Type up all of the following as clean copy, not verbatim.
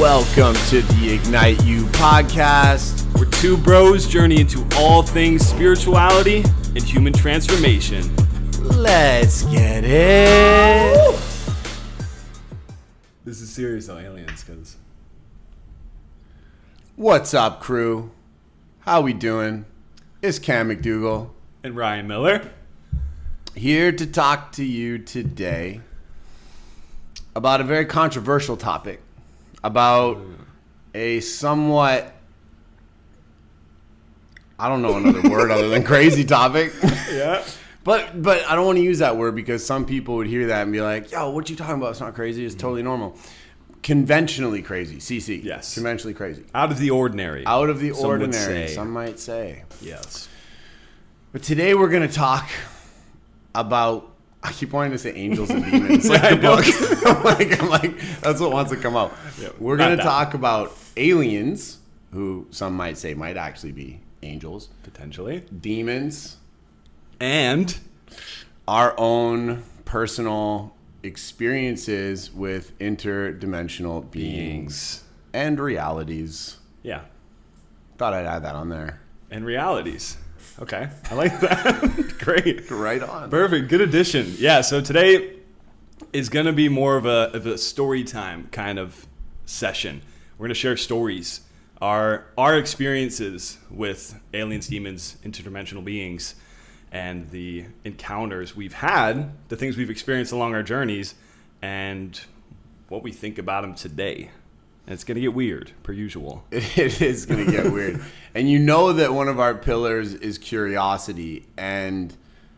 Welcome to the Ignite You podcast. Where two bros journey into all things spirituality and human transformation. Let's get it. This is serious though, aliens, because... What's up, crew? How we doing? It's Cam McDougall. And Ryan Miller. Here to talk to you today about a very controversial topic. About a somewhat, I don't know another word other than crazy topic. Yeah. But I don't want to use that word because some people would hear that and be like, yo, what you talking about? It's not crazy. It's totally normal. Conventionally crazy. CC. Yes. Conventionally crazy. Out of the ordinary. Out of the Some ordinary. would say. Some might say. Yes. But today we're going to talk about, I keep wanting to say angels and demons. Like the book. I'm like, that's what wants to come out. Yeah, we're going to talk about aliens, who some might say might actually be angels. Potentially. Demons. And Our own personal experiences with interdimensional beings and realities. Yeah. Thought I'd add that on there. And realities. Okay. I like that. Great. Right on. Perfect. Good addition. Yeah, so today is going to be more of a story time kind of session. We're going to share stories, our experiences with aliens, demons, interdimensional beings, and the encounters we've had, the things we've experienced along our journeys, and what we think about them today. And it's going to get weird, per usual. It is going to get weird. And you know that one of our pillars is curiosity. And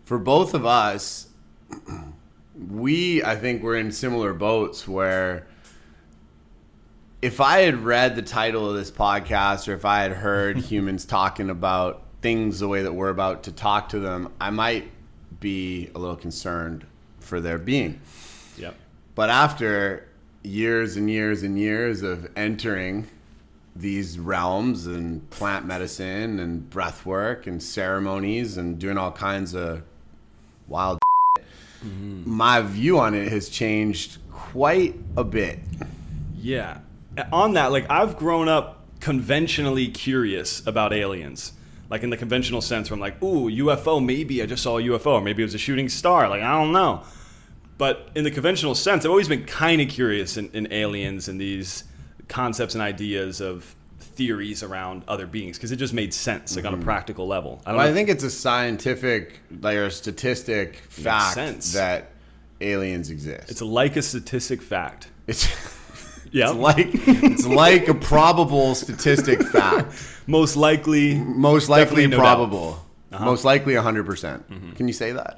for both of us, I think we're in similar boats where if I had read the title of this podcast or if I had heard humans talking about things the way that we're about to talk to them, I might be a little concerned for their being. Yep. But after years and years and years of entering these realms and plant medicine and breath work and ceremonies and doing all kinds of wild my view on it has changed quite a bit. Yeah. On that, like, I've grown up conventionally curious about aliens. Like, in the conventional sense where I'm like, ooh, UFO, maybe I just saw a UFO, or maybe it was a shooting star. Like, I don't know. But in the conventional sense, I've always been kind of curious in aliens and these concepts and ideas of theories around other beings because it just made sense, like on a practical level. I think it's a scientific, like a statistic fact that aliens exist. It's like a statistic fact. It's yeah, it's like a probable statistic fact. Most likely no probable. Uh-huh. Most likely 100%. Can you say that?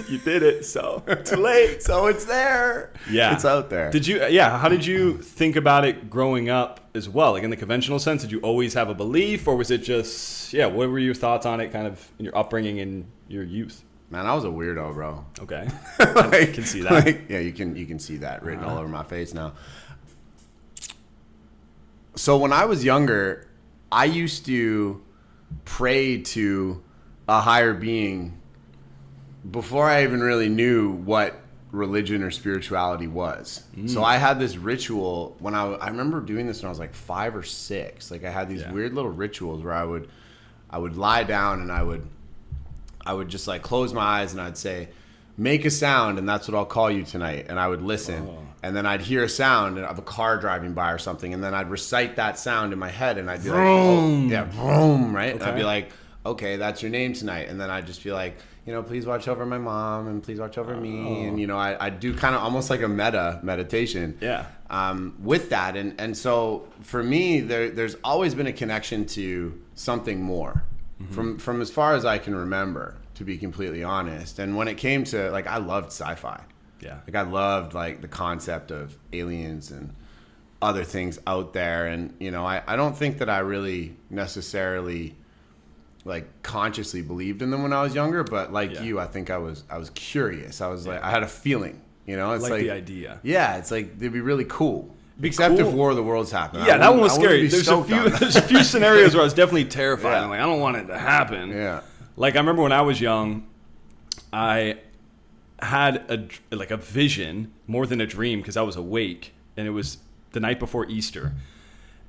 You did it, so too late. So it's there. Yeah. It's out there. How did you think about it growing up as well? Like in the conventional sense, did you always have a belief or was it just, what were your thoughts on it kind of in your upbringing in your youth? Man, I was a weirdo, bro. Okay. I can see that. You can see that written all over my face now. So when I was younger, I used to pray to a higher being before I even really knew what religion or spirituality was. So I had this ritual when I remember doing this when I was like 5 or 6. Like I had these weird little rituals where I would lie down and I would just like close my eyes and I'd say, make a sound and that's what I'll call you tonight. And I would listen and then I'd hear a sound of a car driving by or something. And then I'd recite that sound in my head and I'd be vroom. like, vroom, right? Okay. And I'd be like, okay, that's your name tonight. And then I'd just be like, please watch over my mom and please watch over me. And, I do kind of almost like a meditation with that. And so for me, there's always been a connection to something more from as far as I can remember, to be completely honest. And when it came to, like, I loved sci-fi. Yeah. Like, I loved, like, the concept of aliens and other things out there. And, I don't think that I really necessarily like consciously believed in them when I was younger, but like you, I think I was curious. I was like, I had a feeling, it's like the idea. Yeah, it's like they'd be really cool. Except if War of the Worlds happened. Yeah, that one was scary. There's a few scenarios where I was definitely terrified. Yeah. I'm like, I don't want it to happen. Yeah. Like I remember when I was young, I had a vision more than a dream because I was awake, and it was the night before Easter,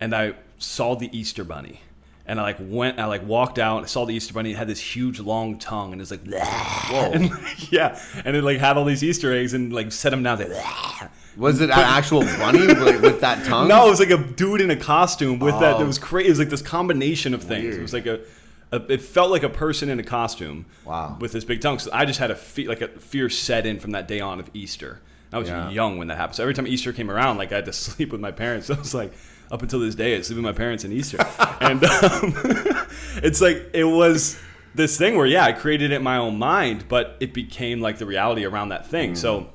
and I saw the Easter bunny. And I walked out, I saw the Easter bunny. It had this huge long tongue, and it's like, whoa. And and it like had all these Easter eggs, and like set them down. Like, was it an actual bunny with that tongue? No, it was like a dude in a costume with that. It was crazy. It was like this combination of things. Weird. It was like it felt like a person in a costume. Wow. With this big tongue. So I just had a fear set in from that day on of Easter. I was young when that happened. So every time Easter came around, like I had to sleep with my parents. So I was like, up until this day, I sleep with my parents in Easter. And it's like, it was this thing where, I created it in my own mind, but it became like the reality around that thing. So,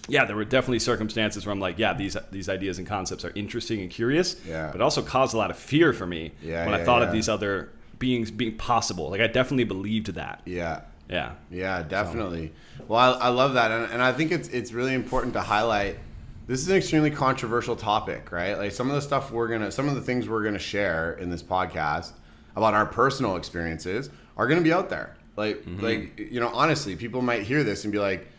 there were definitely circumstances where I'm like, these ideas and concepts are interesting and curious, but also caused a lot of fear for me when I thought of these other beings being possible. Like, I definitely believed that. Yeah, definitely. So. Well, I love that. And I think it's really important to highlight. This is an extremely controversial topic, right? Like some of the things we're gonna share in this podcast about our personal experiences are gonna be out there. Like, honestly, people might hear this and be like,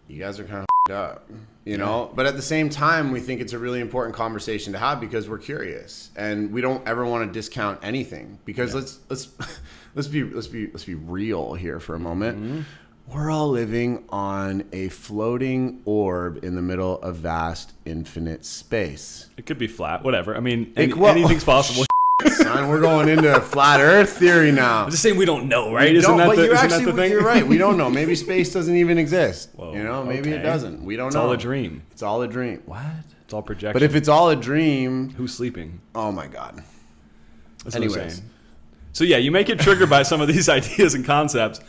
"You guys are kind of up," you know. But at the same time, we think it's a really important conversation to have because we're curious and we don't ever want to discount anything. Because let's be real here for a moment. Mm-hmm. We're all living on a floating orb in the middle of vast, infinite space. It could be flat, whatever. I mean, anything's possible. Son, we're going into flat Earth theory now. I'm just saying we don't know, right? Isn't that the thing? You're right. We don't know. Maybe space doesn't even exist. Whoa, maybe it doesn't. We don't know. It's all a dream. It's all a dream. What? It's all projection. But if it's all a dream... Who's sleeping? Oh, my God. Anyways. So, you may get triggered by some of these ideas and concepts.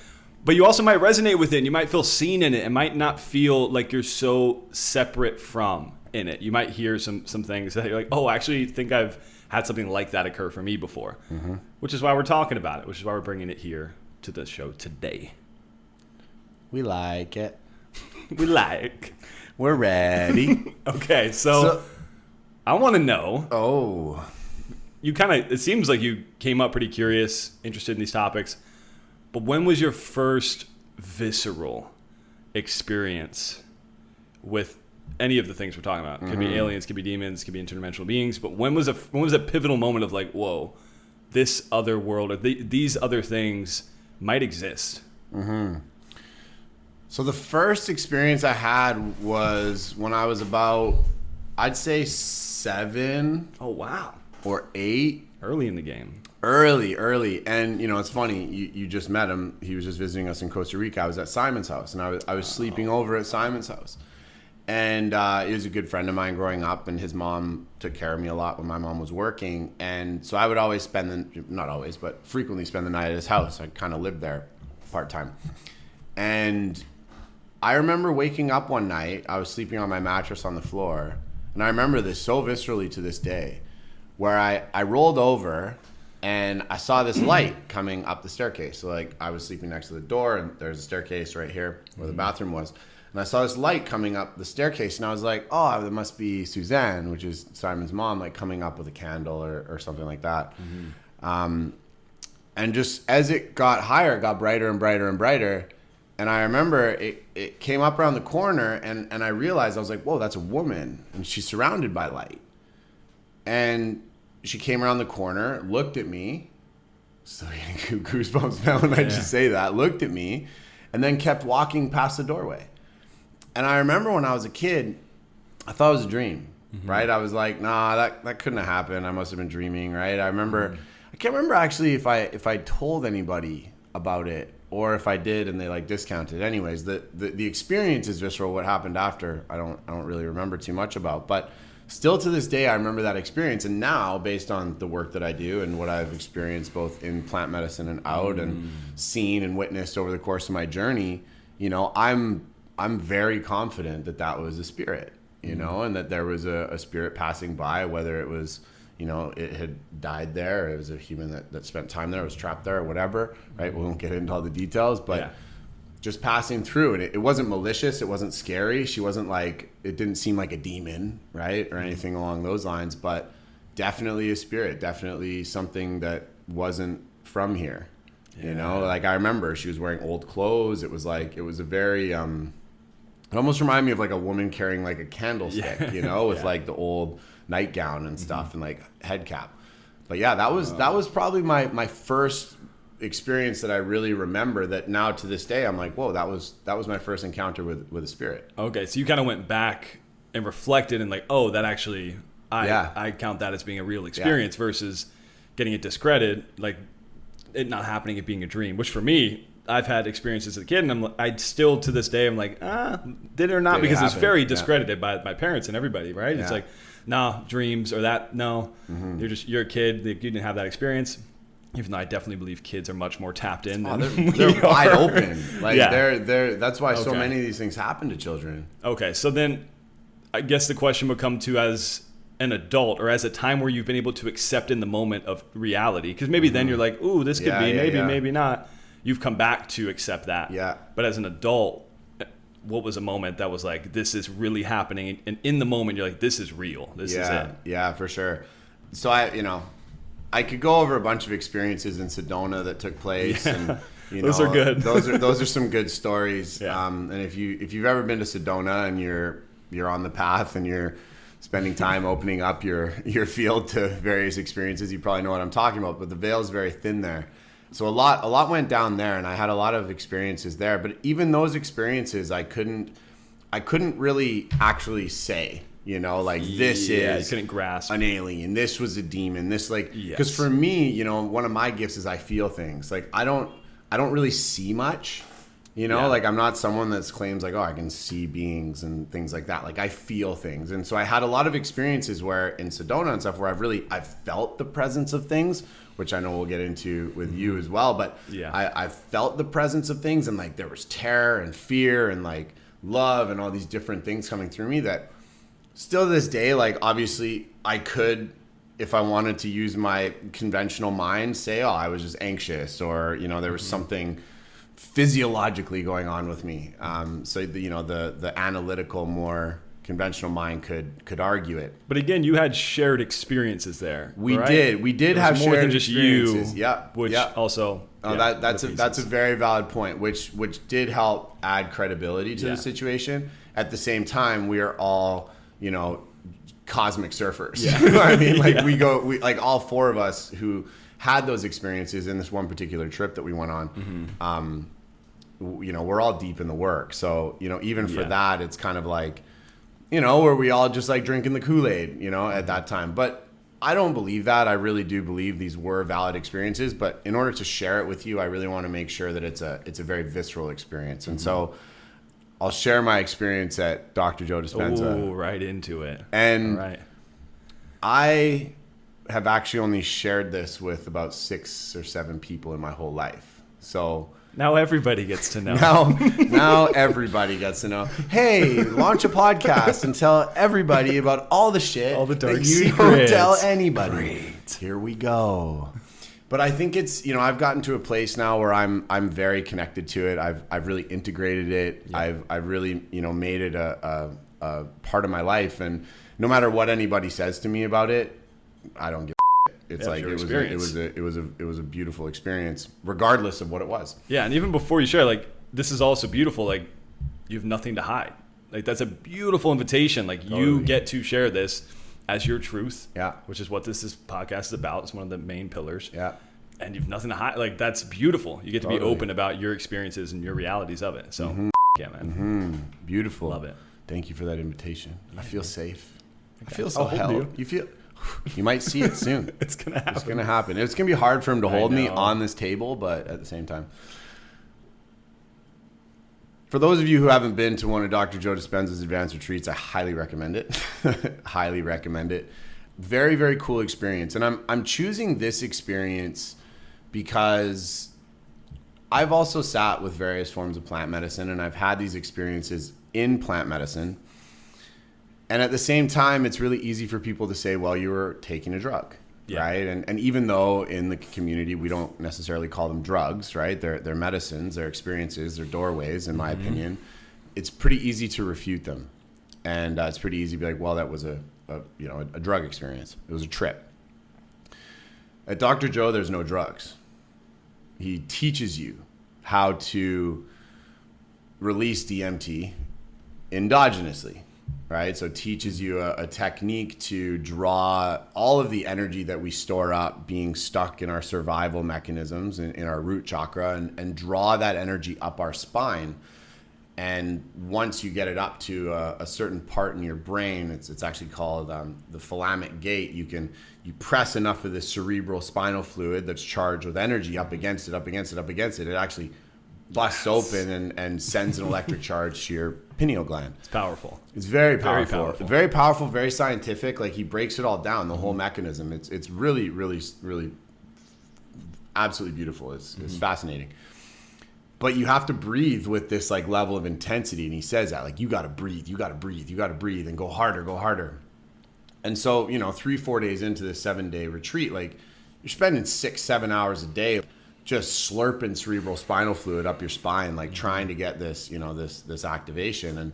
But you also might resonate with it, and you might feel seen in it. It might not feel like you're so separate from in it. You might hear some things that you're like, oh, I actually think I've had something like that occur for me before. Mm-hmm. Which is why we're talking about it, which is why we're bringing it here to the show today. We like it. We're ready. Okay, so I want to know. Oh. It seems like you came up pretty curious, interested in these topics. But when was your first visceral experience with any of the things we're talking about? It could be aliens, could be demons, could be interdimensional beings. But when was a pivotal moment of like, whoa, this other world or these other things might exist? Mm-hmm. So the first experience I had was when I was about, I'd say 7. Oh, wow. Or 8. Early in the game. Early. And, it's funny. You just met him. He was just visiting us in Costa Rica. I was at Simon's house, and I was sleeping over at Simon's house. And he was a good friend of mine growing up, and his mom took care of me a lot when my mom was working. And so I would always frequently spend the night at his house. I kind of lived there part-time. And I remember waking up one night. I was sleeping on my mattress on the floor. And I remember this so viscerally to this day, where I rolled over and I saw this light coming up the staircase. So like I was sleeping next to the door, and there's a staircase right here where the bathroom was. And I saw this light coming up the staircase, and I was like, oh, that must be Suzanne, which is Simon's mom, like coming up with a candle or something like that. Mm-hmm. And just as it got higher, it got brighter and brighter and brighter. And I remember it came up around the corner, and I realized, I was like, whoa, that's a woman. And she's surrounded by light. And she came around the corner, looked at me. Still getting goosebumps now when I just say that. Looked at me, and then kept walking past the doorway. And I remember when I was a kid, I thought it was a dream, right? I was like, nah, that couldn't have happened. I must have been dreaming, right? I can't remember actually if I told anybody about it or if I did and they like discounted. Anyways, the experience is visceral. What happened after, I don't really remember too much about, but still to this day, I remember that experience. And now, based on the work that I do and what I've experienced both in plant medicine and out and seen and witnessed over the course of my journey, I'm very confident that was a spirit, and that there was a spirit passing by, whether it was, it had died there, or it was a human that spent time there, was trapped there, or whatever, right? We won't get into all the details, but just passing through. And it wasn't malicious. It wasn't scary. She wasn't like, it didn't seem like a demon, right? Or anything along those lines, but definitely a spirit, definitely something that wasn't from here. Like I remember she was wearing old clothes. It was a very, It almost reminded me of like a woman carrying like a candlestick, you know, with like the old nightgown and stuff and like head cap. But yeah, that was probably my first experience that I really remember, that now to this day I'm like, whoa, that was my first encounter with a spirit. Okay, so you kind of went back and reflected and like, oh, that actually I count that as being a real experience versus getting it discredited, like it not happening, it being a dream, which for me, I've had experiences as a kid, and I still to this day I'm like, did it or not, because it's very discredited by my parents and everybody, right? It's like, nah, dreams or that, no, you're a kid, you didn't have that experience. Even though I definitely believe kids are much more tapped in than they're wide open. Like they're that's why so many of these things happen to children. Okay, so then I guess the question would come to, as an adult or as a time where you've been able to accept in the moment of reality, because maybe then you're like, ooh, this could be, maybe not. You've come back to accept that. Yeah. But as an adult, what was a moment that was like, this is really happening? And in the moment, you're like, this is real. This is it. Yeah, for sure. So I could go over a bunch of experiences in Sedona that took place, and those are good. those are some good stories. Yeah. And if you've ever been to Sedona and you're on the path and you're spending time opening up your field to various experiences, you probably know what I'm talking about. But the veil is very thin there. So a lot went down there, and I had a lot of experiences there. But even those experiences, I couldn't really actually say, like this is, you couldn't grasp an alien. This was a demon. This because for me, one of my gifts is I feel things. Like I don't really see much, like I'm not someone that claims like, oh, I can see beings and things like that. Like I feel things. And so I had a lot of experiences where in Sedona and stuff where I've felt the presence of things, which I know we'll get into with you as well. But I felt the presence of things, and like there was terror and fear and like love and all these different things coming through me that still to this day, like obviously I could, if I wanted to use my conventional mind, say, oh, I was just anxious, or, there was something physiologically going on with me. So the analytical, more conventional mind could argue it. But again, you had shared experiences there. We did have more shared than just experiences. You. Which also. That's a very valid point, which did help add credibility to the situation. At the same time, we are all, cosmic surfers. Yeah. You know what I mean? Like we like all four of us who had those experiences in this one particular trip that we went on. We're all deep in the work. So, even for that, it's kind of like, where we all just like drinking the Kool-Aid, at that time. But I don't believe that. I really do believe these were valid experiences. But in order to share it with you, I really want to make sure that it's a very visceral experience. And so I'll share my experience at Dr. Joe Dispenza. Oh, right into it. And I have actually only shared this with about 6 or 7 people in my whole life. So now everybody gets to know. Now everybody gets to know. Hey, launch a podcast and tell everybody about all the shit, all the dark that you secrets. Don't tell anybody. Great. Here we go. But I think it's, I've gotten to a place now where I'm very connected to it. I've really integrated it. Yeah. I've really, made it a part of my life. And no matter what anybody says to me about it, I don't give a shit. It's like it was a beautiful experience, regardless of what it was. Yeah, and even before you share, like this is also beautiful. Like you have nothing to hide. Like that's a beautiful invitation. Like you get to share this as your truth, which is what this podcast is about. It's one of the main pillars. Yeah. And you've nothing to hide. Like that's beautiful. You get to be open about your experiences and your realities of it. So yeah, man. Beautiful. Love it. Thank you for that invitation. I feel safe. I feel so held. You might see it soon. It's gonna happen. It's gonna happen. It's gonna be hard for him to hold me on this table, but at the same time. For those of you who haven't been to one of Dr. Joe Dispenza's advanced retreats, I highly recommend it. Highly recommend it. Very, very cool experience. And I'm choosing this experience because I've also sat with various forms of plant medicine, and I've had these experiences in plant medicine. And at the same time, it's really easy for people to say, well, you were taking a drug, right? And even though in the community, we don't necessarily call them drugs, right? They're medicines, they're experiences, they're doorways, in my opinion. It's pretty easy to refute them. And it's pretty easy to be like, well, that was a drug experience. It was a trip. At Dr. Joe, there's no drugs. He teaches you how to release DMT endogenously, right? So it teaches you a technique to draw all of the energy that we store up being stuck in our survival mechanisms in our root chakra, and draw that energy up our spine. And once you get it up to a certain part in your brain, it's actually called the thalamic gate. You press enough of this cerebral spinal fluid that's charged with energy up against it. It actually busts open and sends an electric charge to your pineal gland. It's powerful. It's very powerful. Very powerful, very scientific. Like, he breaks it all down, the whole mechanism. It's really, really, really absolutely beautiful. It's fascinating. But you have to breathe with this like level of intensity. And he says that, like, you got to breathe, and go harder. And so, 3-4 days into this 7-day retreat, like, you're spending 6-7 hours a day just slurping cerebral spinal fluid up your spine, like trying to get this, this activation. And,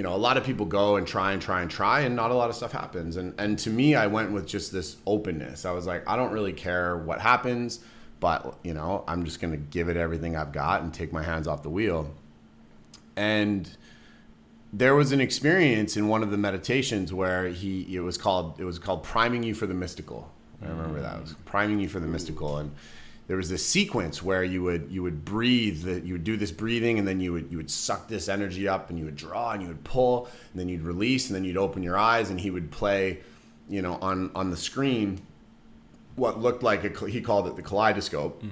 a lot of people go and try, and not a lot of stuff happens. And to me, I went with just this openness. I was like, I don't really care what happens, but, I'm just going to give it everything I've got and take my hands off the wheel. And there was an experience in one of the meditations where it was called priming you for the mystical. I remember that. It was priming you for the mystical. And there was this sequence where you would breathe, you would do this breathing, and then you would suck this energy up, and you would draw, and you would pull, and then you'd release, and then you'd open your eyes, and he would play, on the screen what looked like he called it the kaleidoscope.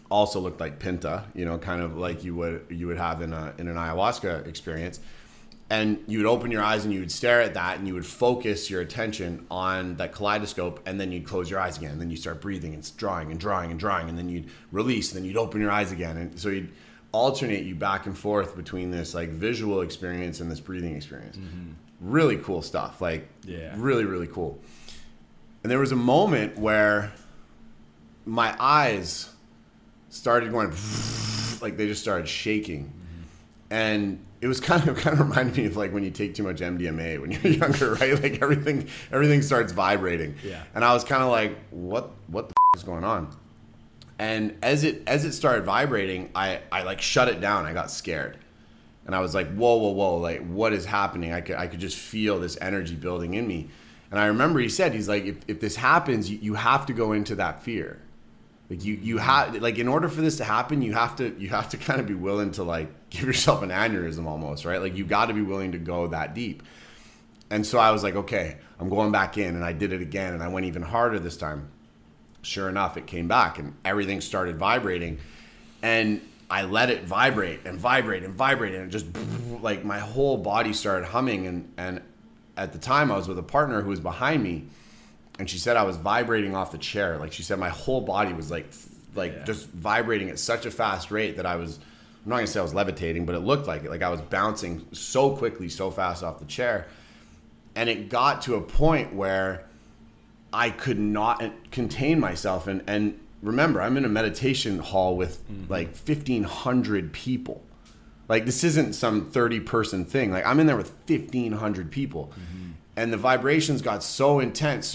Also looked like Pinta, kind of like you would have in an ayahuasca experience. And you would open your eyes and you would stare at that, and you would focus your attention on that kaleidoscope, and then you'd close your eyes again, and then you start breathing and drawing, and then you'd release, and then you'd open your eyes again. And so you'd alternate you back and forth between this like visual experience and this breathing experience. Really cool stuff. Like, really, really cool. And there was a moment where my eyes started going like they just started shaking. And it was kind of reminded me of like when you take too much MDMA when you're younger, right? Like everything starts vibrating. Yeah. And I was kind of like, what the is going on? And as it started vibrating, I like shut it down. I got scared. And I was like, whoa, like what is happening? I could just feel this energy building in me. And I remember he's like, if this happens, you have to go into that fear. Like you have, like, in order for this to happen, you have to kind of be willing to like give yourself an aneurysm almost, right? Like, you got to be willing to go that deep. And so I was like, okay, I'm going back in, and I did it again, and I went even harder this time. Sure enough, it came back, and everything started vibrating, and I let it vibrate, and it just like my whole body started humming. And at the time, I was with a partner who was behind me. And she said I was vibrating off the chair. Like, she said my whole body was like just vibrating at such a fast rate that I'm not going to say I was levitating, but it looked like it. Like, I was bouncing so quickly, so fast off the chair. And it got to a point where I could not contain myself. And remember, I'm in a meditation hall with like 1,500 people. Like, this isn't some 30-person thing. Like, I'm in there with 1,500 people. And the vibrations got so intense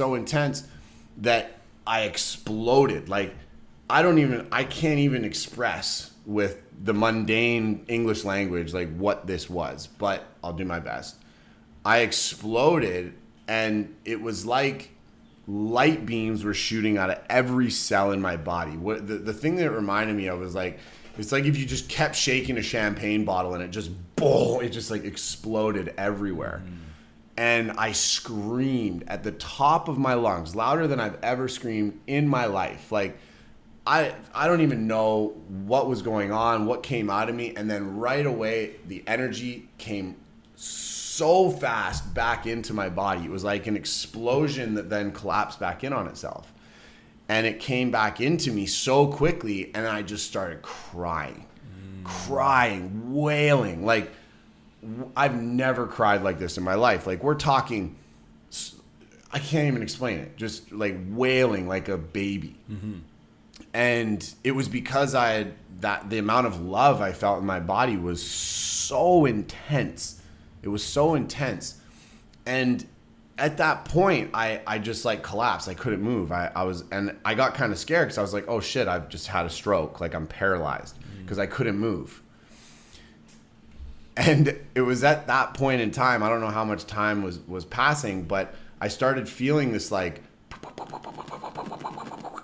that I exploded. Like, I can't even express with the mundane English language, like, what this was, but I'll do my best. I exploded, and it was like light beams were shooting out of every cell in my body. What the thing that it reminded me of was like, it's like if you just kept shaking a champagne bottle and it just like exploded everywhere. And I screamed at the top of my lungs, louder than I've ever screamed in my life. Like, I don't even know what was going on, what came out of me. And then right away, the energy came so fast back into my body. It was like an explosion that then collapsed back in on itself. And it came back into me so quickly, and I just started crying, wailing. Like, I've never cried like this in my life. Like, we're talking, I can't even explain it. Just like wailing like a baby. And it was because the amount of love I felt in my body was so intense. It was so intense. And at that point, I just like collapsed. I couldn't move. I got kind of scared because I was like, oh shit, I've just had a stroke. Like, I'm paralyzed because I couldn't move. And it was at that point in time, I don't know how much time was passing, but I started feeling this like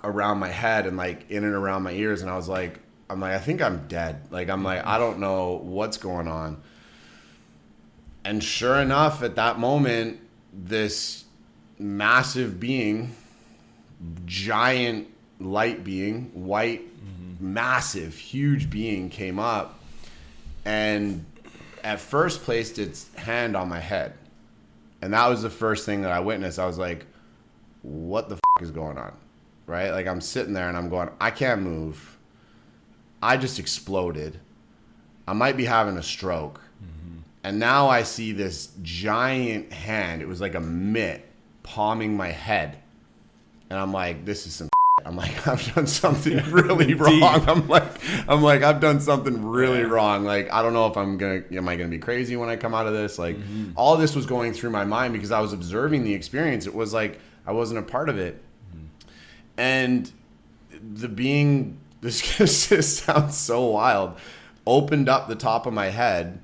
around my head and like in and around my ears. And I'm like, I think I'm dead. Like, I don't know what's going on. And sure enough, at that moment, this massive being, giant light being, white, massive, huge being came up and at first placed its hand on my head. And that was the first thing that I witnessed. I was like, what the is going on? Right? Like, I'm sitting there and I'm going, I can't move. I just exploded. I might be having a stroke. And now I see this giant hand. It was like a mitt palming my head. And I'm like, this is some I'm like, I've done something really wrong. I'm like, I've done something really wrong. Like, I don't know if am I gonna be crazy when I come out of this? Like, all this was going through my mind because I was observing the experience. It was like I wasn't a part of it. And the being, this just sounds so wild, opened up the top of my head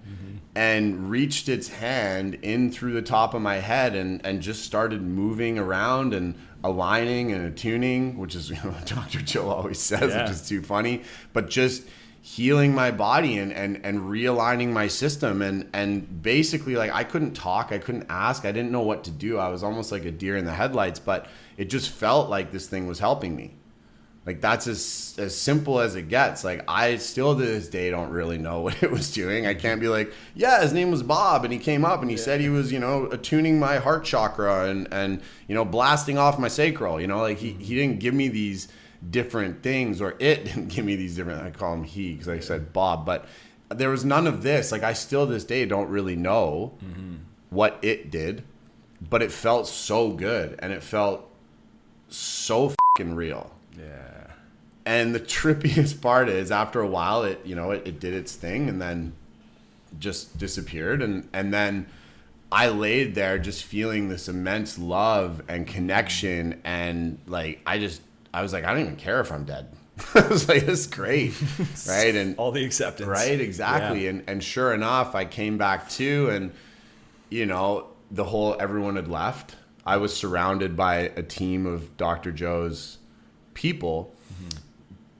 and reached its hand in through the top of my head and just started moving around and aligning and attuning, which is, what Dr. Joe always says, which is too funny, but just healing my body and realigning my system. And basically, like, I couldn't talk, I couldn't ask, I didn't know what to do. I was almost like a deer in the headlights, but it just felt like this thing was helping me. Like, that's as simple as it gets. Like, I still to this day don't really know what it was doing. I can't be like, yeah, his name was Bob and he came up and he said he was, attuning my heart chakra and blasting off my sacral. Like, he didn't give me these different things, or it didn't give me these different, I call him he because I said Bob, but there was none of this. Like, I still to this day don't really know what it did, but it felt so good and it felt so fucking real. Yeah. And the trippiest part is, after a while, it did its thing and then just disappeared. And then I laid there just feeling this immense love and connection. And like, I was like, I don't even care if I'm dead. I was like, this is great. Right. And all the acceptance. Right. Exactly. Yeah. And sure enough, I came back too. And, everyone had left. I was surrounded by a team of Dr. Joe's people,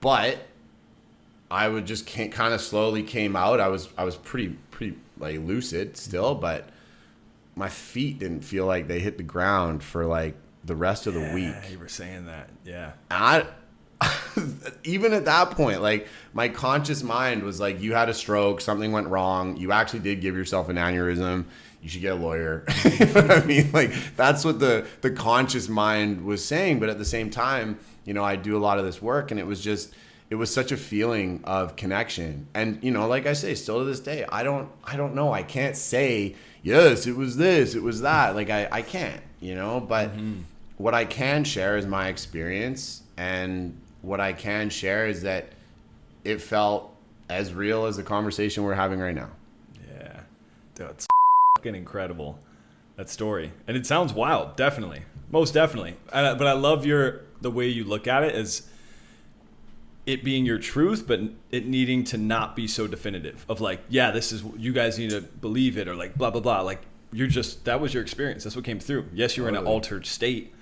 but I would just kind of slowly came out. I was pretty like lucid still, but my feet didn't feel like they hit the ground for like the rest of the week. You were saying that. Yeah. And even at that point, like, my conscious mind was like, you had a stroke, something went wrong, you actually did give yourself an aneurysm, you should get a lawyer. You know what I mean? Like, that's what the conscious mind was saying. But at the same time, I do a lot of this work, and it was such a feeling of connection. And, like I say, still to this day, I don't know. I can't say, yes, it was this, it was that. Like, I can't, but what I can share is my experience. And what I can share is that it felt as real as the conversation we're having right now. Yeah. Dude, it's fucking incredible, that story. And it sounds wild, definitely. Most definitely. But I love the way you look at it as it being your truth, but it needing to not be so definitive of like, yeah, this is, you guys need to believe it, or like blah, blah, blah. Like, that was your experience. That's what came through. Yes, you were in an altered state,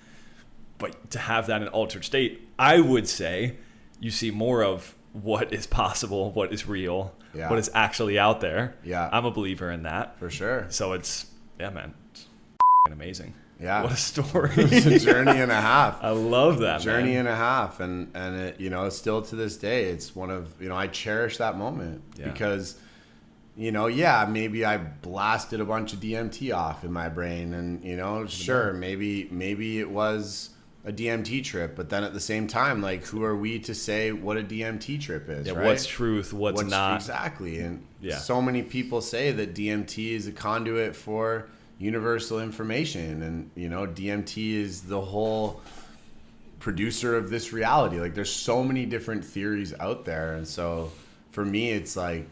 but to have that in an altered state, I would say you see more of what is possible, what is real, what is actually out there. Yeah. I'm a believer in that. For sure. So it's, man, it's amazing. Yeah. What a story. It's a journey and a half. I love that, journey and a half. And it, still to this day, it's one of, I cherish that moment because, maybe I blasted a bunch of DMT off in my brain and, sure, maybe it was a DMT trip, but then at the same time, like, who are we to say what a DMT trip is, right? What's truth, what's not. Exactly. And so many people say that DMT is a conduit for universal information, and DMT is the whole producer of this reality. Like, there's so many different theories out there, and so for me, it's like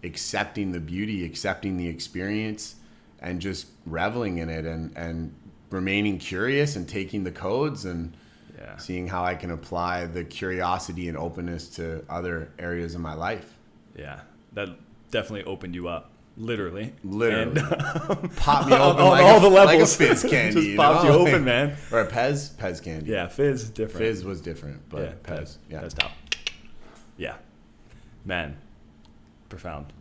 accepting the beauty, accepting the experience, and just reveling in it, and remaining curious and taking the codes and seeing how I can apply the curiosity and openness to other areas of my life. Yeah, that definitely opened you up Literally. And, pop me open on all the levels. Like a fizz candy. Just popped you open, man. Or a Pez candy. Yeah, fizz is different. Fizz was different, but yeah, Pez. Yeah. Pez top. Yeah. Man. Profound.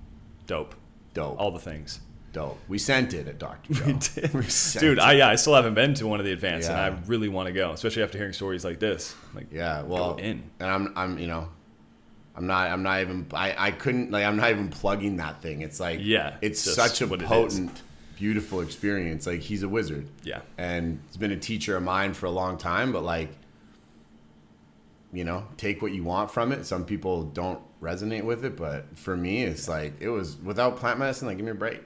Dope. All the things. Dope. We sent it at Dr. Joe. We did. Dude, I still haven't been to one of the events, and I really want to go, especially after hearing stories like this. Like, well, go in. And I'm not even plugging that thing. It's like, it's such a potent, beautiful experience. Like, he's a wizard. Yeah. And he's been a teacher of mine for a long time, but like, take what you want from it. Some people don't resonate with it, but for me, it's like, it was without plant medicine, like, give me a break,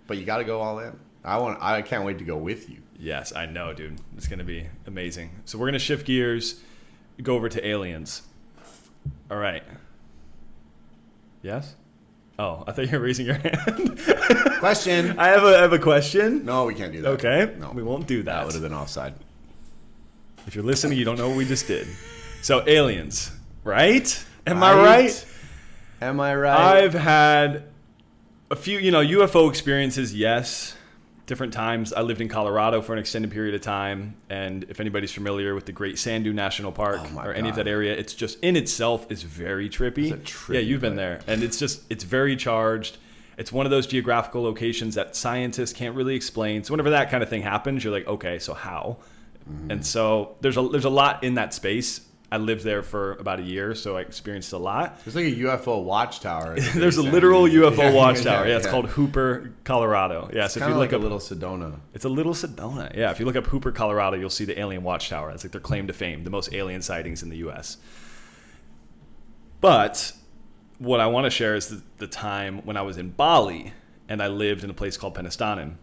but you got to go all in. I can't wait to go with you. Yes, I know, dude. It's going to be amazing. So we're going to shift gears, go over to aliens. All right. Yes? Oh, I thought you were raising your hand. Question. I have a question. No, we can't do that. Okay. No. We won't do that. That would have been offside. If you're listening, you don't know what we just did. So aliens, right? Am I right? Am I right? I've had a few, UFO experiences, yes. Different times. I lived in Colorado for an extended period of time, and if anybody's familiar with the Great Sand Dune National Park or any of that area, it's just in itself is very trippy. It's a trippy you've been there, and it's very charged. It's one of those geographical locations that scientists can't really explain. So whenever that kind of thing happens, you're like, okay, so how? Mm-hmm. And so there's a lot in that space. I lived there for about a year, so I experienced a lot. There's like a UFO watchtower. There's a literal UFO watchtower. Yeah, it's called Hooper, Colorado. Yeah, so if you look up a little Sedona. It's a little Sedona. Yeah, if you look up Hooper, Colorado, you'll see the alien watchtower. That's like their claim to fame, the most alien sightings in the U.S. But what I want to share is the time when I was in Bali and I lived in a place called Penastanan.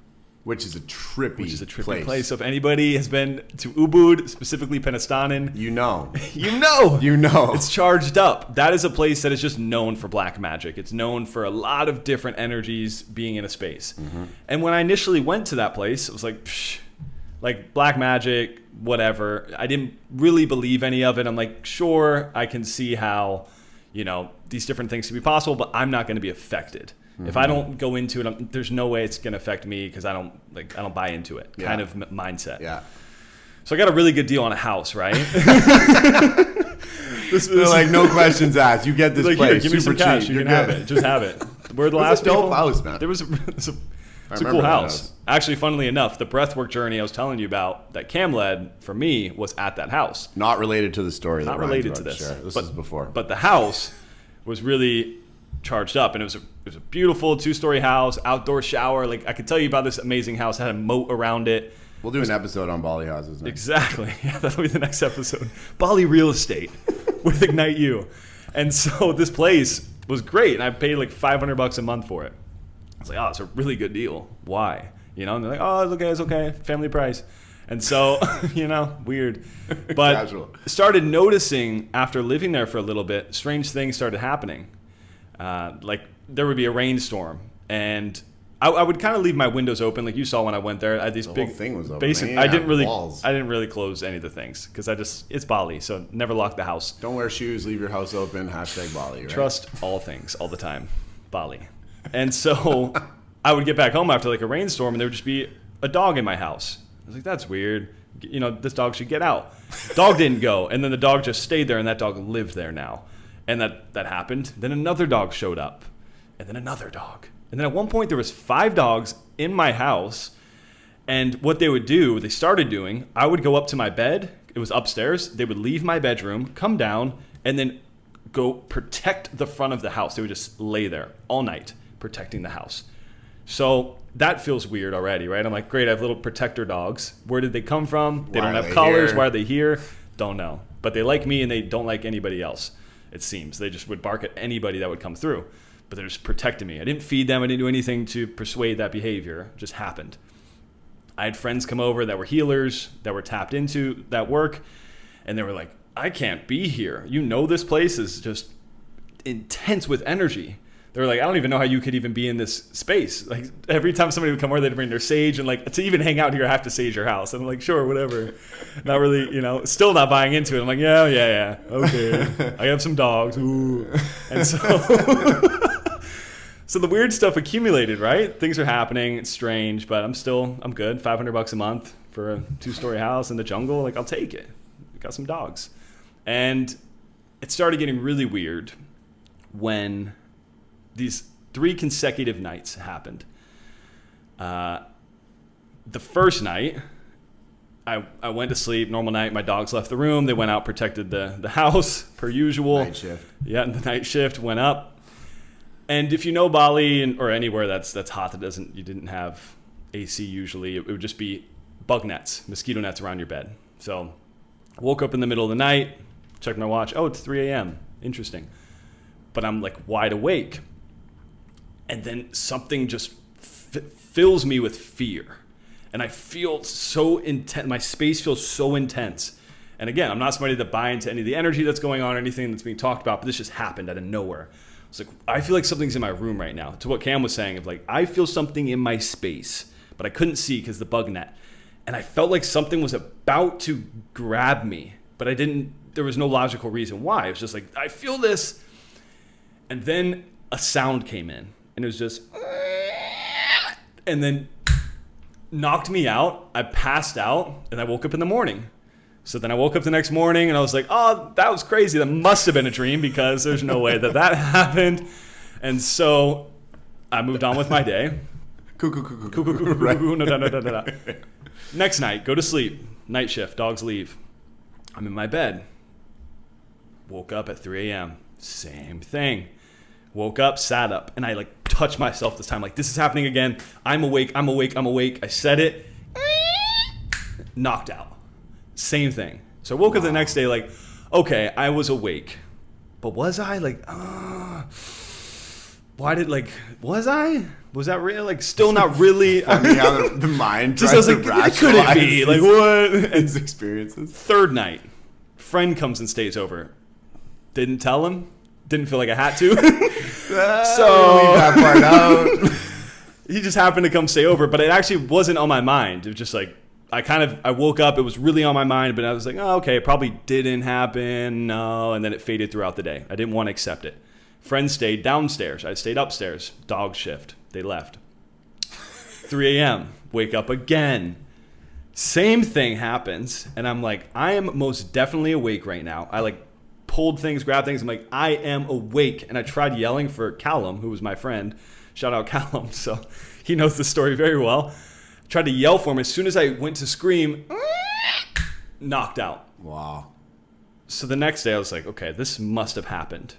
Which is a trippy place. So if anybody has been to Ubud, specifically Penastanan, you know. It's charged up. That is a place that is just known for black magic. It's known for a lot of different energies being in a space. Mm-hmm. And when I initially went to that place, it was like, like black magic, whatever. I didn't really believe any of it. I'm like, sure, I can see how, these different things can be possible, but I'm not going to be affected. If I don't go into it, there's no way it's going to affect me because I don't buy into it kind of mindset. Yeah. So I got a really good deal on a house, right? They're like, no questions asked. You get this like, place. Give me some cash. Cheap. You can have it. Just have it. We're the last people. Dope house, man. There was it's a cool house. Actually, funnily enough, the breathwork journey I was telling you about that Cam led for me was at that house. Not related to the story. Not related to this. Sure. This is before. But the house was really charged up, and it was a beautiful 2-story house, outdoor shower. Like, I could tell you about this amazing house. It had a moat around it. We'll do an episode on Bali houses next. Exactly. Yeah, that'll be the next episode. Bali real estate with Ignite You. And so this place was great, and I paid like $500 a month for it. I was like, oh, it's a really good deal. Why? And they're like, oh, it's okay, family price. And so, weird. But Casual. Started noticing after living there for a little bit, strange things started happening. Like there would be a rainstorm, and I would kind of leave my windows open, like you saw when I went there. I had these the big whole thing was open. Basin. I didn't really close any of the things because it's Bali, so never lock the house. Don't wear shoes. Leave your house open. #Bali. Right? Trust all things all the time. Bali. And so I would get back home after like a rainstorm, and there would just be a dog in my house. I was like, that's weird. This dog should get out. Dog didn't go, and then the dog just stayed there, and that dog lived there now. And that happened. Then another dog showed up, and then another dog. And then at one point there was 5 dogs in my house. And what they started doing, I would go up to my bed. It was upstairs. They would leave my bedroom, come down, and then go protect the front of the house. They would just lay there all night protecting the house. So that feels weird already, right? I'm like, great, I have little protector dogs. Where did they come from? They don't have collars. Why are they here? Don't know. But they like me, and they don't like anybody else. It seems. They just would bark at anybody that would come through. But they're just protecting me. I didn't feed them. I didn't do anything to persuade that behavior. It just happened. I had friends come over that were healers, that were tapped into that work. And they were like, I can't be here. This place is just intense with energy. They were like, I don't even know how you could even be in this space. Like every time somebody would come over, they'd bring their sage, and like to even hang out here, I have to sage your house. And I'm like, sure, whatever. Not really, still not buying into it. I'm like, yeah, okay. I have some dogs. Ooh. And so So the weird stuff accumulated, right? Things are happening. It's strange, but I'm good. $500 a month for a 2-story house in the jungle. Like, I'll take it. We got some dogs. And it started getting really weird when these 3 consecutive nights happened. The first night, I went to sleep, normal night. My dogs left the room. They went out, protected the house, per usual. Night shift. Yeah, and the night shift went up. And if you know Bali or anywhere that's hot you didn't have AC usually, it would just be bug nets, mosquito nets around your bed. So I woke up in the middle of the night, checked my watch. Oh, it's 3 a.m. Interesting. But I'm like wide awake. And then something just fills me with fear. And I feel so intense. My space feels so intense. And again, I'm not somebody to buy into any of the energy that's going on or anything that's being talked about, but this just happened out of nowhere. It's like, I feel like something's in my room right now. To what Cam was saying, of like, I feel something in my space, but I couldn't see because the bug net. And I felt like something was about to grab me, but there was no logical reason why. It was just like, I feel this. And then a sound came in, and it was just, and then knocked me out. I passed out, and I woke up in the morning. So then I woke up the next morning, and I was like, oh, that was crazy. That must have been a dream because there's no way that happened. And so I moved on with my day. No. Next night, go to sleep. Night shift, dogs leave. I'm in my bed. Woke up at 3 a.m. Same thing. Woke up, sat up, and I like touched myself this time. Like, this is happening again. I'm awake. I said it. Knocked out. Same thing. So I woke up the next day like, okay, I was awake. But was I? Like, why did, like, was I? Was that real? Like, still not really. Funny how the mind just, I was like, it couldn't be. Like, what? His experiences. Third night, friend comes and stays over. Didn't tell him. Didn't feel like I had to. So leave that part out. He just happened to come stay over, but it actually wasn't on my mind. It was just like, I woke up, it was really on my mind, but I was like, oh, okay, it probably didn't happen. No. And then it faded throughout the day. I didn't want to accept it. Friends stayed downstairs. I stayed upstairs. Dog shift. They left. 3 a.m. Wake up again. Same thing happens. And I'm like, I am most definitely awake right now. I like pulled things, grabbed things. I'm like, I am awake. And I tried yelling for Callum, who was my friend. Shout out Callum. So he knows the story very well. Tried to yell for him. As soon as I went to scream, knocked out. Wow. So the next day I was like, okay, this must have happened.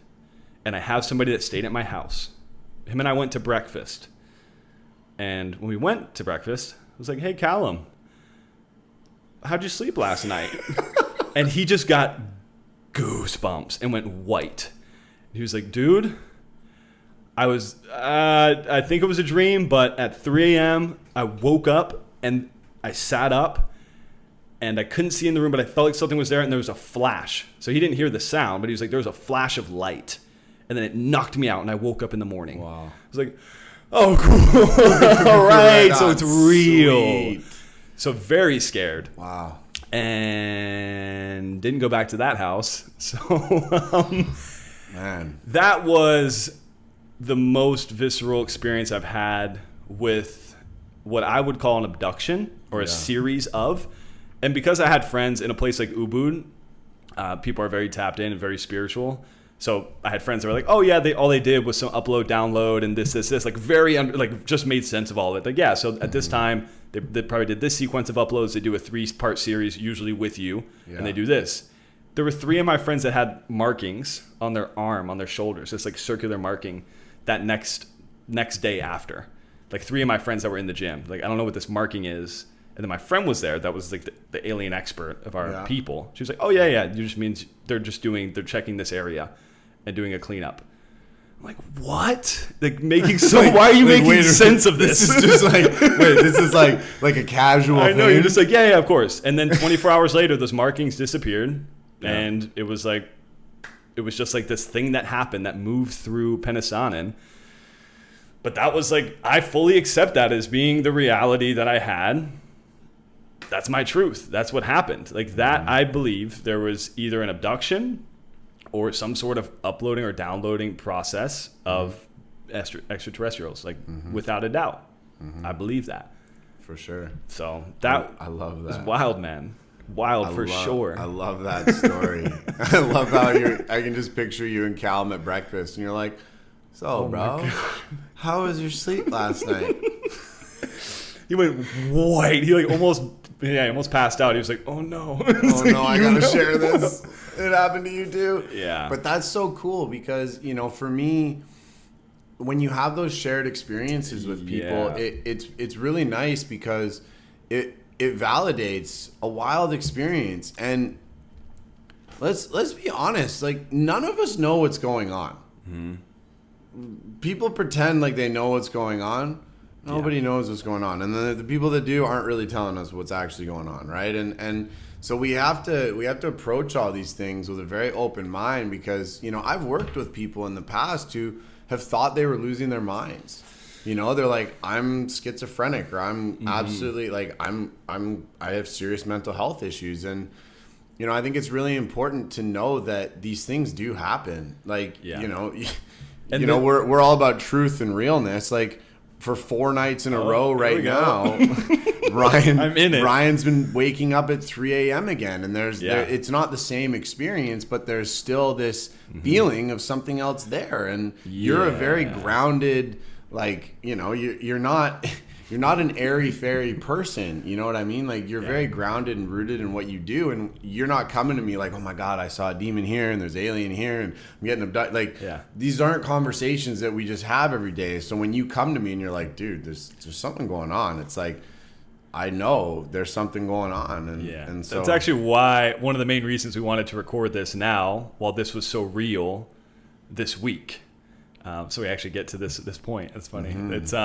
And I have somebody that stayed at my house. Him and I went to breakfast. And when we went to breakfast, I was like, hey, Callum, how'd you sleep last night? And he just got goosebumps and went white. He was like, dude, I think it was a dream, but at 3 a.m., I woke up and I sat up and I couldn't see in the room, but I felt like something was there and there was a flash. So he didn't hear the sound, but he was like, there was a flash of light. And then it knocked me out and I woke up in the morning. Wow. I was like, oh, cool. All right. So it's real. Sweet. So very scared. Wow. And didn't go back to that house. So man, that was the most visceral experience I've had with what I would call an abduction or a series of. And because I had friends in a place like Ubud, people are very tapped in and very spiritual. So I had friends that were like, oh yeah, all they did was some upload, download, and this, like very, just made sense of all of it. Like, yeah, so at this time, they probably did this sequence of uploads. They do a 3-part series, usually with you, and they do this. There were 3 of my friends that had markings on their arm, on their shoulders, just like circular marking that next day after. Like 3 of my friends that were in the gym. Like, I don't know what this marking is. And then my friend was there that was like the alien expert of our people. She was like, oh yeah, it just means they're checking this area and doing a cleanup. I'm like, what? Like making why are you making sense of this? This is just like, this is like a casual I know, thing? You're just like, yeah, of course. And then 24 hours later, those markings disappeared. And it was just like this thing that happened that moved through Penassanen. But that was like, I fully accept that as being the reality that I had. That's my truth. That's what happened. Like that, I believe there was either an abduction or some sort of uploading or downloading process of extraterrestrials, like without a doubt. I believe that. For sure. So I love that. It's wild, man. Wild for sure. I love that story. I love how I can just picture you and Callum at breakfast, and you're like, "So, bro, how was your sleep last night?" He went white. He almost passed out. He was like, "Oh no, oh no, I gotta share this. It happened to you too." Yeah. But that's so cool because for me, when you have those shared experiences with people, it's really nice because it validates a wild experience. And let's be honest, like none of us know what's going on. People pretend like they know what's going on. Nobody knows what's going on, and then the people that do aren't really telling us what's actually going on, right? And so we have to approach all these things with a very open mind because I've worked with people in the past who have thought they were losing their minds. They're like, I'm schizophrenic, or I'm absolutely like I have serious mental health issues, and I think it's really important to know that these things do happen. Like we're all about truth and realness. Like for 4 nights in a row right now, Ryan's been waking up at 3 a.m. again, and it's not the same experience, but there's still this feeling of something else there, and you're a very grounded, like you're not an airy fairy person, you know what I mean? Like you're very grounded and rooted in what you do, and you're not coming to me like, oh my god, I saw a demon here and there's alien here and I'm getting abducted. Like these aren't conversations that we just have every day. So when you come to me and you're like, dude, there's something going on, it's like, I know there's something going on. And so that's actually why one of the main reasons we wanted to record this now, while this was so real this week. So we actually get to this point. It's funny. It's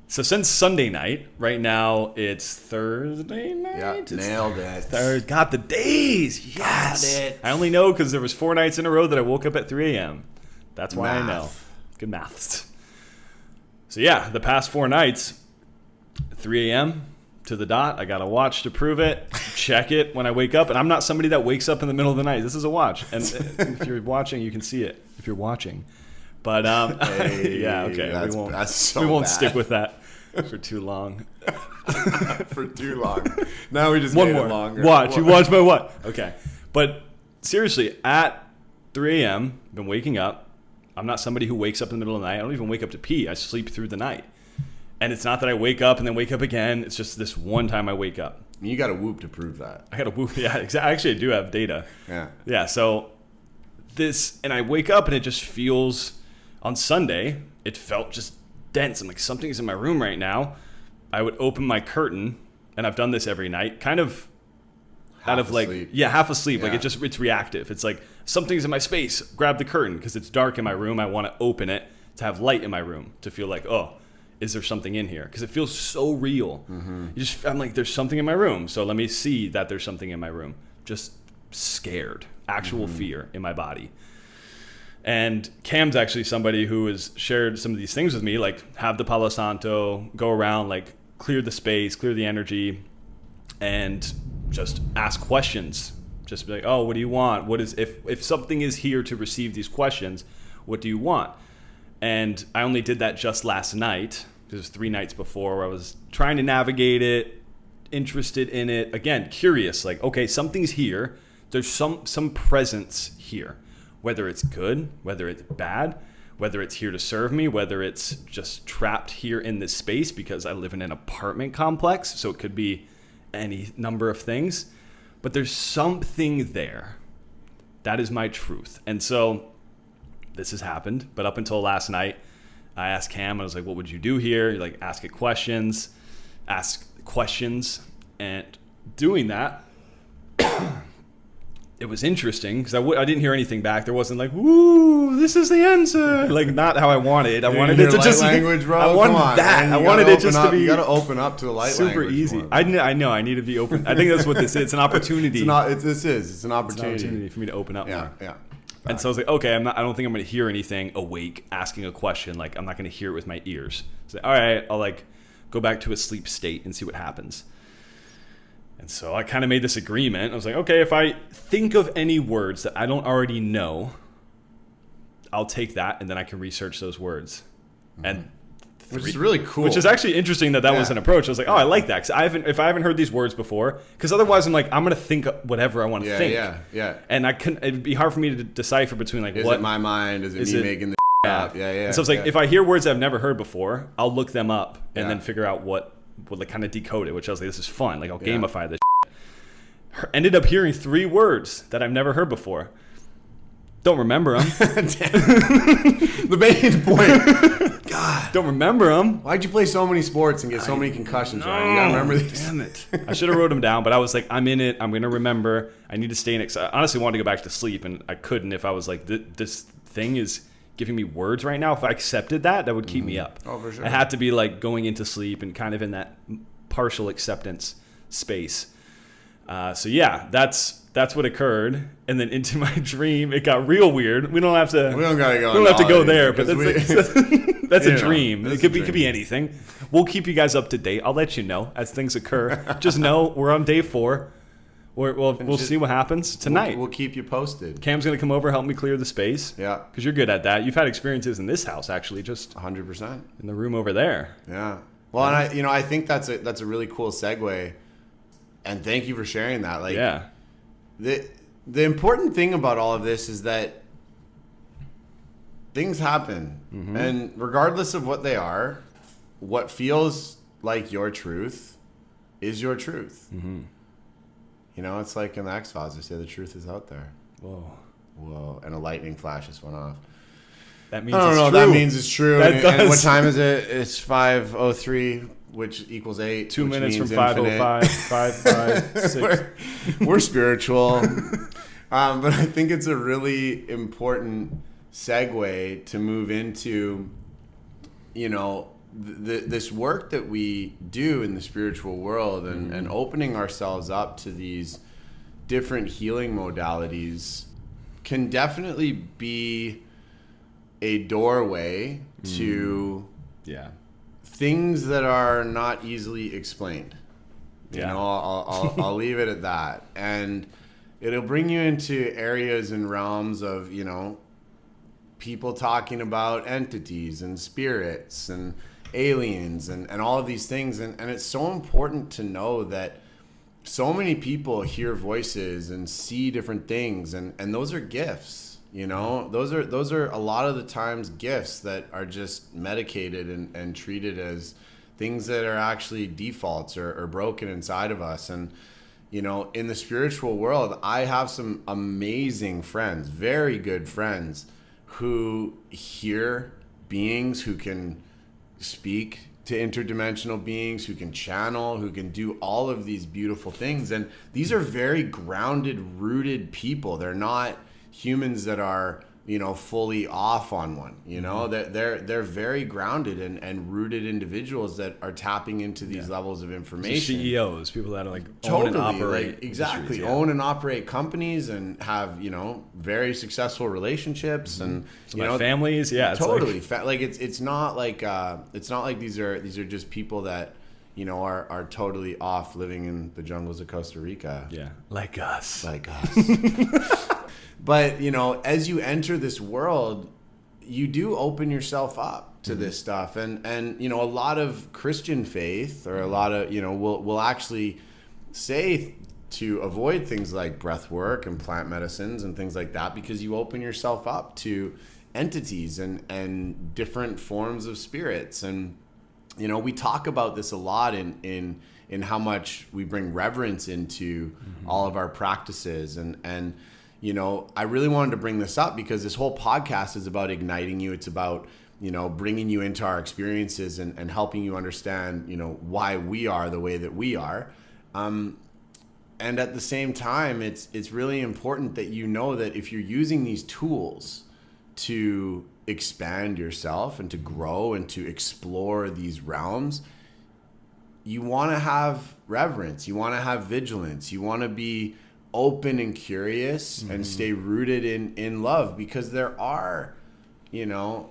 so since Sunday night, right now it's Thursday night. Yeah, nailed it. Got the days. Yes. Got it. I only know because there was 4 nights in a row that I woke up at 3 a.m. That's why I know. Good maths. So yeah, the past 4 nights, 3 a.m. to the dot. I got a watch to prove it. Check it when I wake up. And I'm not somebody that wakes up in the middle of the night. This is a watch. And if you're watching, you can see it. If you're watching. But yeah, okay. We won't stick with that for too long. For too long. Now we just one made more. It longer. Watch. You watch my what? Okay. But seriously, at 3 a.m., I've been waking up. I'm not somebody who wakes up in the middle of the night. I don't even wake up to pee. I sleep through the night. And it's not that I wake up and then wake up again. It's just this one time I wake up. You got a Whoop to prove that. I got a Whoop. Yeah, exactly. Actually, I do have data. Yeah. Yeah. So and I wake up and it just feels. On Sunday, it felt just dense. I'm like, something's in my room right now. I would open my curtain, and I've done this every night, kind of half asleep. Half asleep. Yeah. Like it's reactive. It's like something's in my space. Grab the curtain because it's dark in my room. I want to open it to have light in my room to feel like, oh, is there something in here? Because it feels so real. I'm like, there's something in my room. So let me see that there's something in my room. Just scared, actual fear in my body. And Cam's actually somebody who has shared some of these things with me, like have the Palo Santo, go around, like clear the space, clear the energy, and just ask questions. Just be like, oh, what do you want? What is if something is here to receive these questions, what do you want? And I only did that just last night. It was 3 nights before where I was trying to navigate it, interested in it. Again, curious, like, okay, something's here. There's some presence here. Whether it's good, whether it's bad, whether it's here to serve me, whether it's just trapped here in this space because I live in an apartment complex, so it could be any number of things. But there's something there. That is my truth. And so this has happened. But up until last night, I asked Cam, I was like, what would you do here? Like, ask questions. And doing that, it was interesting because I didn't hear anything back. There wasn't like, "Woo, this is the answer." Like, not how I wanted. I wanted it to just language, bro. I wanted that. I wanted it just to be. You got to open up to the light super language. Super easy. I know. I need to be open. I think that's what this is. It's an opportunity. It's an opportunity for me to open up more. Yeah. And so I was like, okay, I don't think I'm going to hear anything awake asking a question. Like, I'm not going to hear it with my ears. So, all right, I'll like go back to a sleep state and see what happens. And so I kind of made this agreement. I was like, okay, if I think of any words that I don't already know, I'll take that and then I can research those words. And which is really cool. Which is actually interesting that was an approach. I was like, oh, I like that. Cause if I haven't heard these words before, because otherwise I'm like, I'm going to think whatever I want to think. Yeah. And it'd be hard for me to decipher between like, is what it my mind? Is it me making the up? Yeah. And so it's like, if I hear words I've never heard before, I'll look them up and then figure out what like kind of decode it, which I was like, this is fun. Like I'll gamify this. Ended up hearing 3 words that I've never heard before. Don't remember them. The main point. God. Don't remember them. Why'd you play so many sports and get so many concussions, Ryan? You gotta remember these. Damn it. I should have wrote them down, but I was like, I'm in it. I'm going to remember. I need to stay in it. I honestly wanted to go back to sleep, and I couldn't if I was like, this thing is giving me words right now. If I accepted that would keep me up. Oh, for sure. I had to be like going into sleep and kind of in that partial acceptance space. So yeah, that's what occurred, and then into my dream, it got real weird. We don't gotta go there, but that's a dream. It could be anything. We'll keep you guys up to date. I'll let you know as things occur. Just know we're on day 4. We'll see what happens tonight. We'll keep you posted. Cam's gonna come over, help me clear the space. Yeah, because you're good at that. You've had experiences in this house, actually, just 100% in the room over there. Yeah. Well, and I think that's a really cool segue. And thank you for sharing that. Like, the important thing about all of this is that things happen, and regardless of what they are, what feels like your truth is your truth. You know, it's like in the X-Files, they say the truth is out there. Whoa! And a lightning flash just went off. That means I don't know. True. That means it's true. And what time is it? It's 5:03. Which equals 8. 2 minutes from 5:05. 5:06. We're spiritual, but I think it's a really important segue to move into, you know, this work that we do in the spiritual world, and opening ourselves up to these different healing modalities can definitely be a doorway to things that are not easily explained. You know, I'll leave it at that. And it'll bring you into areas and realms of, you know, people talking about entities and spirits and aliens and all of these things. And it's so important to know that so many people hear voices and see different things, and those are gifts. You know, those are a lot of the times gifts that are just medicated and treated as things that are actually defaults or broken inside of us. And, you know, in the spiritual world, I have some amazing friends, very good friends, who hear beings, who can speak to interdimensional beings, who can channel, who can do all of these beautiful things. And these are very grounded, rooted people. They're not humans that are, you know, fully off on one. You know, they're very grounded and rooted individuals that are tapping into these levels of information. So CEOs, people that are like own and operate, like, own and operate companies and have, you know, very successful relationships and you know, families. Totally. It's not like these are just people that, you know, are totally off living in the jungles of Costa Rica. Yeah, like us. But, you know, as you enter this world, you do open yourself up to this stuff. And, you know, a lot of Christian faith, or a lot of, you know, will actually say to avoid things like breath work and plant medicines and things like that, because you open yourself up to entities and different forms of spirits. And, you know, we talk about this a lot in how much we bring reverence into all of our practices. And you know, I really wanted to bring this up because this whole podcast is about igniting you. It's about, you know, bringing you into our experiences and helping you understand, you know, why we are the way that we are. And at the same time, it's really important that you know that if you're using these tools to expand yourself and to grow and to explore these realms, you want to have reverence. You want to have vigilance. You want to be open and curious and stay rooted in love, because there are, you know,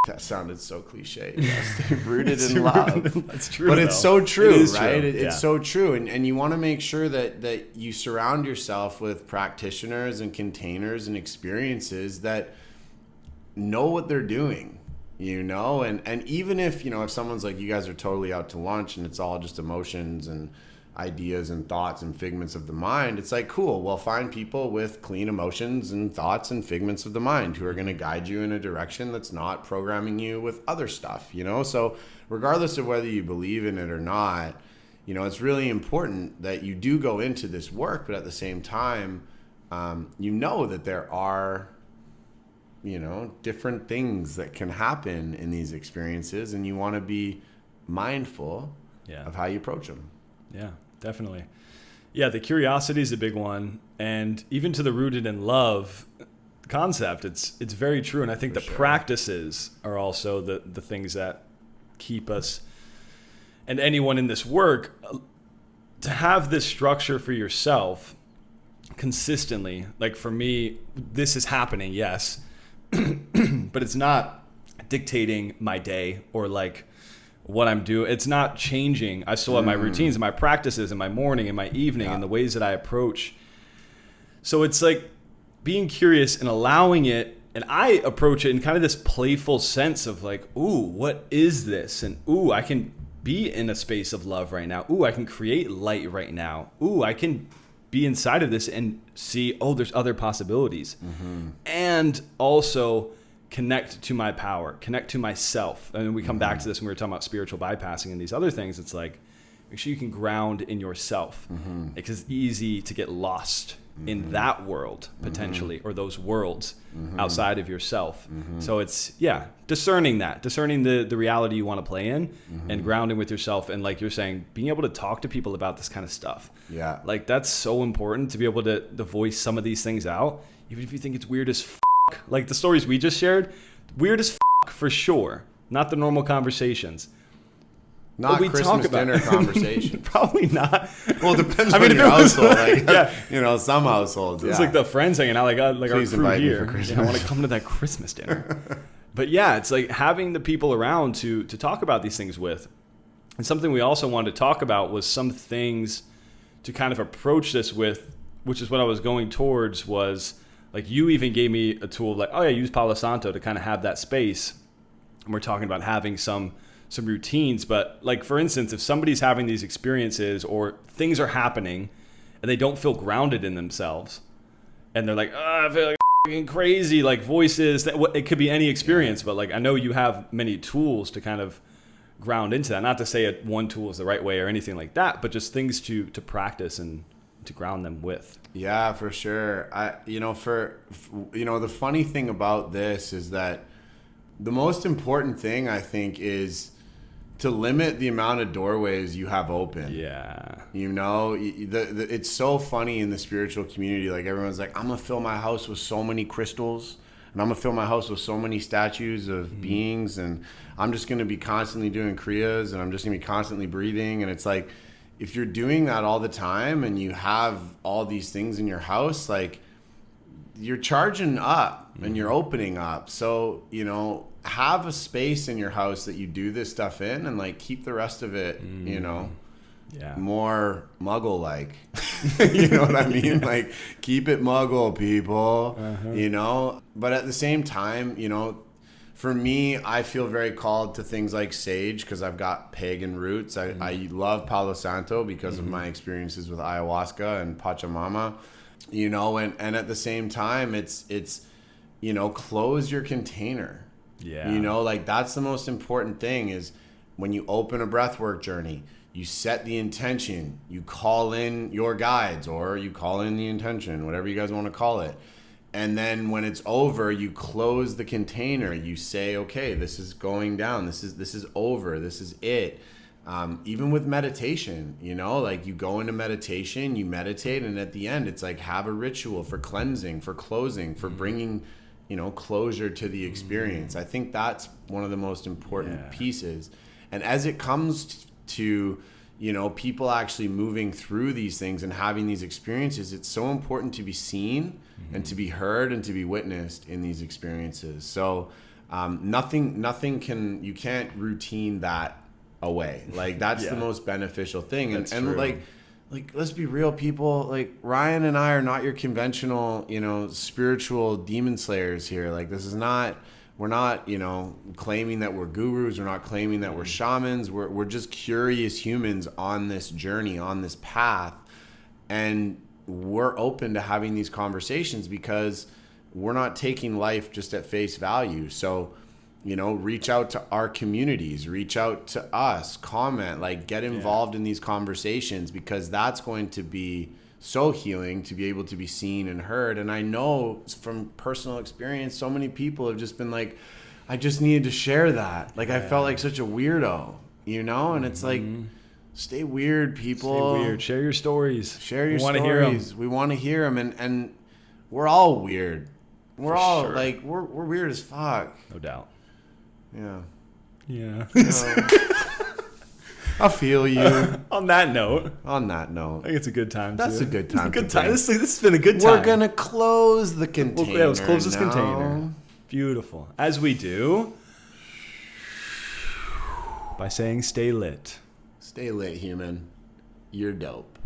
that sounded so cliche. Stay rooted in love. That's true. But it's so true, it right? True. It's so true. And you want to make sure that you surround yourself with practitioners and containers and experiences that know what they're doing, and even if, if someone's like, you guys are totally out to lunch and it's all just emotions and ideas and thoughts and figments of the mind, it's like, cool, well, find people with clean emotions and thoughts and figments of the mind who are going to guide you in a direction that's not programming you with other stuff, so regardless of whether you believe in it or not, it's really important that you do go into this work, but at the same time, that there are different things that can happen in these experiences, and you want to be mindful of how you approach them. Yeah, definitely. Yeah, the curiosity is a big one. And even to the rooted in love concept, it's very true. And I think practices are also the things that keep us and anyone in this work to have this structure for yourself consistently. Like for me, this is happening, yes, but it's not dictating my day or like what I'm doing. It's not changing. I still have my routines and my practices and my morning and my evening and the ways that I approach. So it's like being curious and allowing it. And I approach it in kind of this playful sense of like, ooh, what is this? And ooh, I can be in a space of love right now. Ooh, I can create light right now. Ooh, I can be inside of this and see, oh, there's other possibilities. Mm-hmm. And also connect to my power, connect to myself. And we come back to this when we were talking about spiritual bypassing and these other things. It's like, make sure you can ground in yourself, because it's easy to get lost in that world potentially, or those worlds outside of yourself. So it's, discerning the reality you want to play in and grounding with yourself. And like you're saying, being able to talk to people about this kind of stuff. Yeah. Like that's so important to be able to voice some of these things out, even if you think it's weird as like the stories we just shared, weird as for sure. Not the normal conversations. Not Christmas dinner conversation. Probably not. Well, it depends on your household. Like, some households. It's like the friends hanging out, like our crew here. I want to come to that Christmas dinner. But yeah, it's like having the people around to talk about these things with. And something we also wanted to talk about was some things to kind of approach this with, which is what I was going towards, was like you even gave me a tool like, use Palo Santo to kind of have that space. And we're talking about having some routines, but like for instance, if somebody's having these experiences or things are happening and they don't feel grounded in themselves and they're like, I feel like f***ing crazy, like voices, it could be any experience, but like I know you have many tools to kind of ground into that. Not to say one tool is the right way or anything like that, but just things to practice and to ground them with. Yeah, for sure. The funny thing about this is that the most important thing I think is to limit the amount of doorways you have open. Yeah. It's so funny in the spiritual community. Like everyone's like, I'm going to fill my house with so many crystals, and I'm going to fill my house with so many statues of beings, and I'm just going to be constantly doing kriyas, and I'm just going to be constantly breathing. And it's like, if you're doing that all the time and you have all these things in your house, like you're charging up and you're opening up. So, have a space in your house that you do this stuff in, and like keep the rest of it, more muggle like. You know what I mean? Yeah. Like keep it muggle, people. But at the same time, for me, I feel very called to things like sage because I've got pagan roots. I love Palo Santo because of my experiences with ayahuasca and Pachamama. And at the same time, it's close your container. Yeah. Like that's the most important thing is when you open a breathwork journey, you set the intention, you call in your guides or you call in the intention, whatever you guys want to call it. And then when it's over, you close the container. You say, okay, this is going down. This is over. This is it. Even with meditation, like you go into meditation, you meditate, and at the end, it's like have a ritual for cleansing, for closing, for bringing closure to the experience. I think that's one of the most important pieces. And as it comes to, people actually moving through these things and having these experiences, it's so important to be seen and to be heard and to be witnessed in these experiences. So you can't routine that away. Like that's the most beneficial thing. And like, let's be real, people. Like Ryan and I are not your conventional, spiritual demon slayers here. Like this is not we're not, claiming that we're gurus. We're not claiming that we're shamans. We're just curious humans on this journey, on this path. And we're open to having these conversations because we're not taking life just at face value. So, reach out to our communities, reach out to us, comment, get involved in these conversations, because that's going to be so healing to be able to be seen and heard. And I know from personal experience, so many people have just been like, I just needed to share that. I felt like such a weirdo, and it's like, stay weird, people. Stay weird. Share your stories. Share your stories. We want to hear them. And we're all weird. We're all sure. We're weird as fuck. No doubt. Yeah. I feel you. On that note. I think it's a good time. That's a good time. Good time. This has been a good time. We're going to close the container. Let's close this container. Beautiful. As we do, by saying stay lit. Stay lit, human. You're dope.